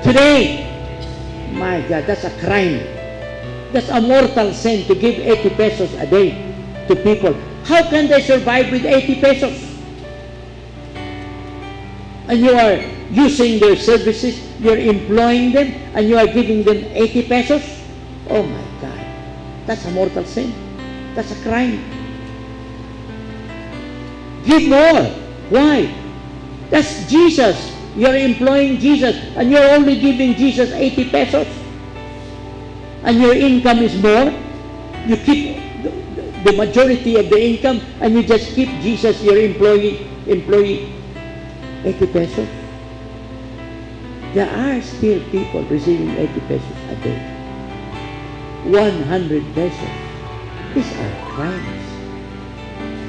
today, my God, that's a crime. That's a mortal sin to give 80 pesos a day to people. How can they survive with 80 pesos? And you are using their services, you're employing them, and you are giving them 80 pesos? Oh my God, that's a mortal sin. That's a crime. Give more. Why? That's Jesus. You're employing Jesus, and you're only giving Jesus 80 pesos. And your income is more. You keep the majority of the income, and you just keep Jesus, your employee 80 pesos. There are still people receiving 80 pesos a day. 100 pesos. These are crimes.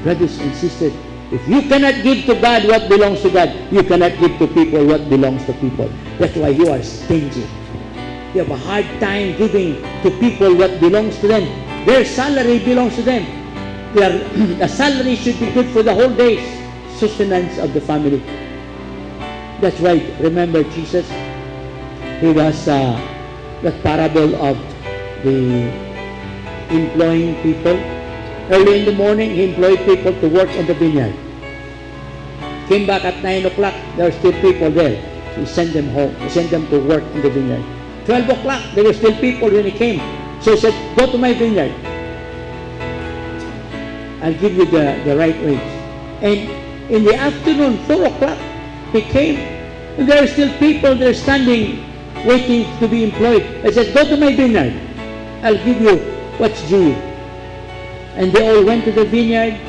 Brothers and sisters, if you cannot give to God what belongs to God, you cannot give to people what belongs to people. That's why you are stingy. You have a hard time giving to people what belongs to them. Their salary belongs to them. The salary should be good for the whole day's sustenance of the family. That's why, remember Jesus? He was the parable of the employing people. Early in the morning, he employed people to work on the vineyard. Came back at 9 o'clock, there were still people there. He sent them home. He sent them to work in the vineyard. 12 o'clock, there were still people when he came. So he said, go to my vineyard. I'll give you the right wage. And in the afternoon, 4 o'clock, he came. And there are still people there standing, waiting to be employed. I said, go to my vineyard. I'll give you what's due. And they all went to the vineyard.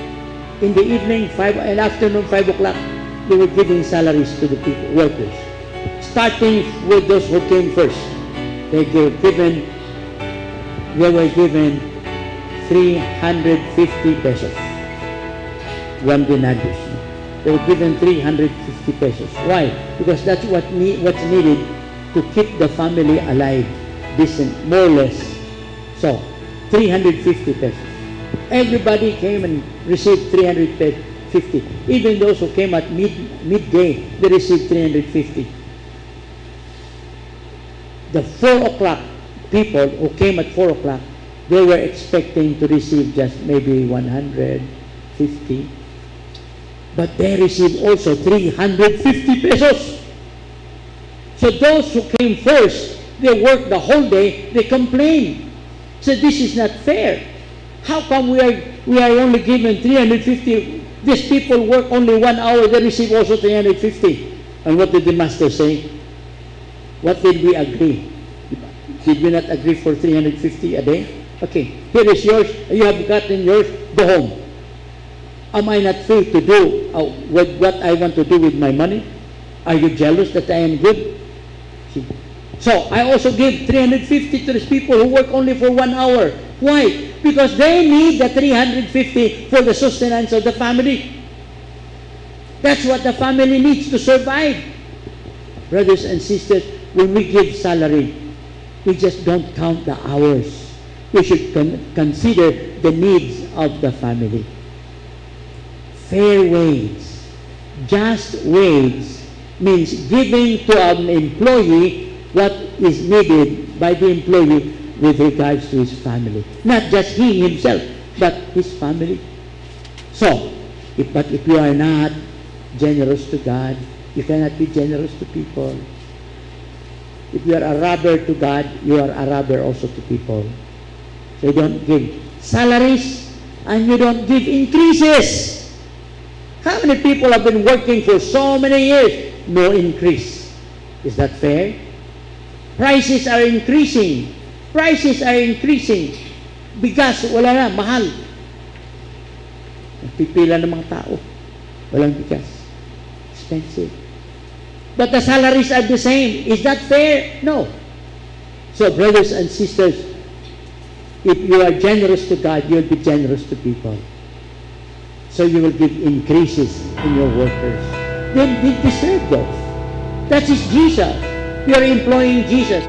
In the evening, in afternoon, 5 o'clock, they were giving salaries to the people, workers. Starting with those who came first. They were given 350 pesos. 1 denarius. They were given 350 pesos. Why? Because that's what's needed to keep the family alive, decent, more or less. So, 350 pesos. Everybody came and received 350. Even those who came at midday, they received 350. The 4 o'clock people who came at 4 o'clock, they were expecting to receive just maybe 150. But they received also 350 pesos. So those who came first, they worked the whole day, they complained. So this is not fair. How come we are only given 350? These people work only 1 hour, they receive also 350. And what did the master say? What did we agree? Did we not agree for 350 a day? Okay, here is yours. You have gotten yours. Go home. Am I not free to do what I want to do with my money? Are you jealous that I am good? See? So, I also give 350 to these people who work only for 1 hour. Why? Because they need the 350 for the sustenance of the family. That's what the family needs to survive. Brothers and sisters, when we give salary, we just don't count the hours. We should consider the needs of the family. Fair wage, just wage, means giving to an employee what is needed by the employee with regards to his family. Not just he himself, but his family. So, but if you are not generous to God, you cannot be generous to people. If you are a robber to God, you are a robber also to people. So you don't give salaries and you don't give increases. How many people have been working for so many years? No increase. Is that fair? Prices are increasing. Prices are increasing. Bigas, wala na, mahal. Pipila ng mga tao. Walang bigas. Expensive. But the salaries are the same. Is that fair? No. So, brothers and sisters, if you are generous to God, you'll be generous to people. So you will give increases in your workers. Then they deserve those. That is Jesus. You are employing Jesus.